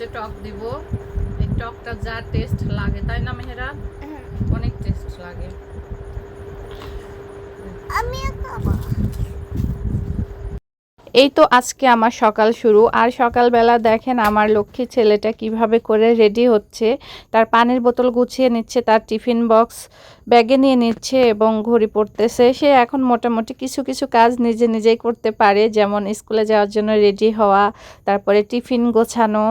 হচ্ছে টক দিব। এই টকটা যা টেস্ট লাগে, তাই না মেহেরা? অনেক টেস্ট লাগে। আমিও খাবো। এই তো আজকে আমার সকাল শুরু। আর সকালবেলা দেখেন আমার লক্ষ্মী ছেলেটা কিভাবে করে রেডি হচ্ছে। তার পানির বোতল গুছিয়ে নিচ্ছে, তার টিফিন বক্স ব্যাগে নিয়ে নিচ্ছে এবং ঘড়ি পড়তেছে। সে এখন মোটামুটি কিছু কিছু কাজ নিজে নিজেই করতে পারে, যেমন স্কুলে যাওয়ার জন্য রেডি হওয়া, তারপরে টিফিন গোছানো,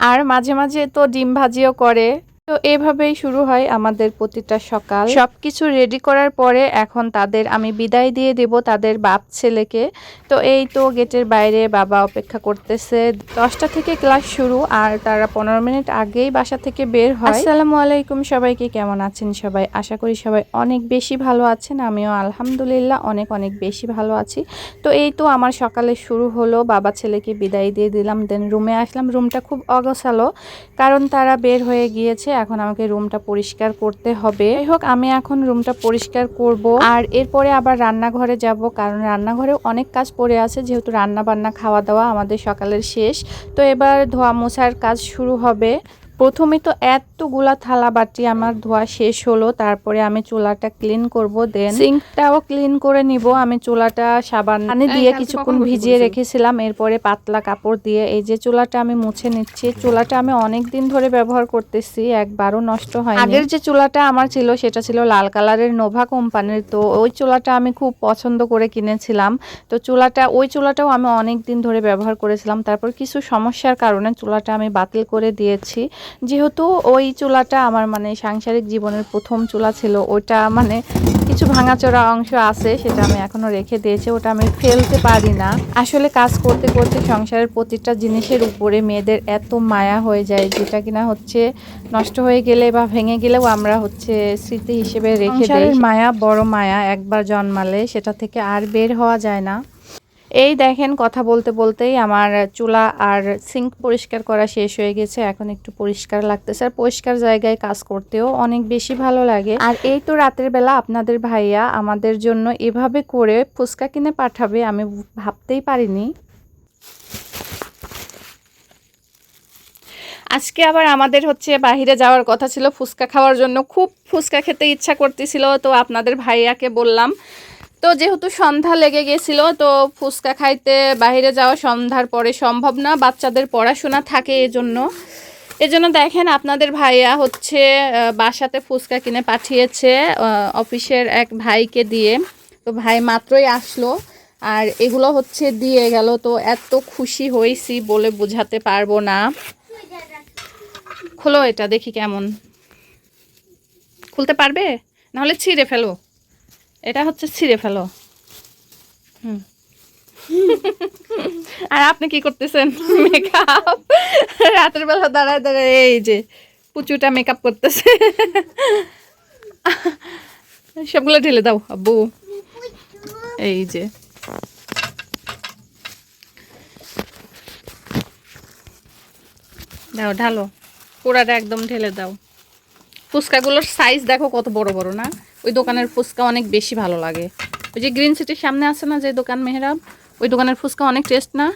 আর মাঝে মাঝে তো ডিম ভাজিও করে। তো এভাবেই শুরু হয় আমাদের প্রতিটা সকাল। সবকিছু রেডি করার পরে এখন তাদের আমি বিদায় দিয়ে দেব, তাদের বাপ ছেলেকে। তো এই তো গেটের বাইরে বাবা অপেক্ষা করতেছে। 10টা থেকে ক্লাস শুরু, আর তারা 15 মিনিট আগেই বাসা থেকে বের হয়। আসসালামু আলাইকুম সবাইকে, কেমন আছেন সবাই? আশা করি সবাই অনেক বেশি ভালো আছেন। আমিও আলহামদুলিল্লাহ অনেক অনেক বেশি ভালো আছি। তো এই তো আমার সকালে শুরু হলো, বাবা ছেলেকে বিদায় দিয়ে দিলাম, দেন রুমে আসলাম। রুমটা খুব অগোছালো, কারণ তারা বের হয়ে গিয়েছে। এখন আমাকে রুমটা পরিষ্কার করতে হবে। যাই হোক, আমি এখন রুমটা পরিষ্কার করব, আর এরপরে আবার রান্নাঘরে যাব, কারণ রান্নাঘরেও অনেক কাজ পড়ে আছে, যেহেতু রান্না বান্না খাওয়া দাওয়া আমাদের সকালের শেষ। তো এবার ধোয়া মোছার কাজ শুরু হবে। প্রথমে তো এতগুলা থালা বাটি আমার ধোয়া শেষ হলো, তারপরে আমি চুলাটা ক্লিন করব, দেন সিঙ্কটাও ক্লিন করে নিব। আমি চুলাটা সাবান পানি দিয়ে কিছুক্ষণ ভিজিয়ে রেখেছিলাম, এরপরে পাতলা কাপড় দিয়ে এই যে চুলাটা আমি মুছে নিচ্ছি। চুলাটা আমি অনেক দিন ধরে ব্যবহার করতেছি, একবারও নষ্ট হয়নি। আগের যে চুলাটা আমার ছিল সেটা ছিল লাল কালারের নোভা কোম্পানির। তো ওই চুলাটা আমি খুব পছন্দ করে কিনেছিলাম। তো ওই চুলাটাও আমি অনেক দিন ধরে ব্যবহার করেছিলাম, তারপর কিছু সমস্যার কারণে চুলাটা আমি বাতিল করে দিয়েছি। যেহেতু ওই চুলাটা আমার মানে সাংসারিক জীবনের প্রথম চুলা ছিল, ওটা মানে কিছু ভাঙাচোরা অংশ আছে, সেটা আমি এখনো রেখে দিয়েছি, ওটা আমি ফেলতে পারি না। আসলে কাজ করতে করতে সংসারের প্রতিটা জিনিসের উপরে মেয়েদের এত মায়া হয়ে যায়, যেটা কিনা হচ্ছে নষ্ট হয়ে গেলে বা ভেঙে গেলেও আমরা হচ্ছে স্মৃতি হিসেবে রেখে দেই। মায়া বড় মায়া, একবার জন্মালে সেটা থেকে আর বের হওয়া যায় না। এই দেখেন, কথা বলতে বলতেই আমার চুলা আর সিঙ্ক পরিষ্কার করা শেষ হয়ে গেছে। এখন একটু পরিষ্কার লাগতেছে, আর পরিষ্কার জায়গায় কাজ করতেও অনেক বেশি ভালো লাগে। আর এই তো রাতের বেলা আপনাদের ভাইয়া আমাদের জন্য এভাবে করে ফুচকা কিনে পাঠাবে, আমি ভাবতেই পারিনি। আজকে আবার আমাদের হচ্ছে বাহিরে যাওয়ার কথা ছিল ফুচকা খাওয়ার জন্য, খুব ফুচকা খেতে ইচ্ছা করতেছিল। তো আপনাদের ভাইয়াকে বললাম, তো যেহেতু সন্ধ্যা লেগে গেছিল, তো ফুচকা খাইতে বাইরে যাওয়া সন্ধ্যার পরে সম্ভব না, বাচ্চাদের পড়াশোনা থাকে। এজন্য দেখেন আপনাদের ভাইয়া হচ্ছে বাসাতে ফুচকা কিনে পাঠিয়েছে অফিসের এক ভাইকে দিয়ে। তো ভাই মাত্রই আসলো, আর এগুলো হচ্ছে দিয়ে গেল। তো এত খুশি হয়েছি বলে বোঝাতে পারবো না। খোলো এটা, দেখি কেমন। খুলতে পারবে? নাহলে ছিঁড়ে ফেলো, এটা হচ্ছে ছিঁড়ে ফেলো। আর আপনি কি করতেছেন? মেকআপ রাতের বেলা দাঁড়ায় দাঁড়ায় এই যে পুচুটা মেকআপ করতেছে। সবগুলো ঢেলে দাও আব্বু, এই যে দাও, ঢালো, পুরাটা একদম ঢেলে দাও। ফুচকাগুলোর সাইজ দেখো কত বড় বড় না? ওই দোকানের ফুচকা অনেক বেশি ভালো লাগে। ওই যে গ্রিন সিটির সামনে আছে না যে দোকান মেহরাব, ওই দোকানের ফুচকা অনেক টেস্ট না?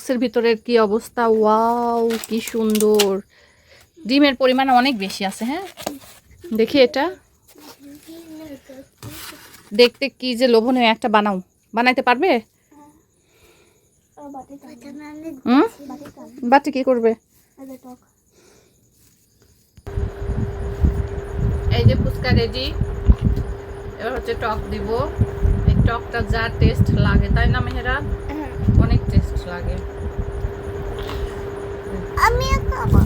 বক্সের ভিতরের কি অবস্থা, ওয়াও কি সুন্দর! ডিমের পরিমাণ অনেক বেশি আছে। হ্যাঁ, দেখি এটা দেখতে কি যে লোভনীয়। একটা বানাইতে পারবে? বাটি কি করবে? এই যে ফুচকা রেডি, এবার হচ্ছে টক দিব। এই টকটা যা টেস্ট লাগে, তাই না মেহেরা? অনেক টেস্ট লাগে। আমিও খাবো।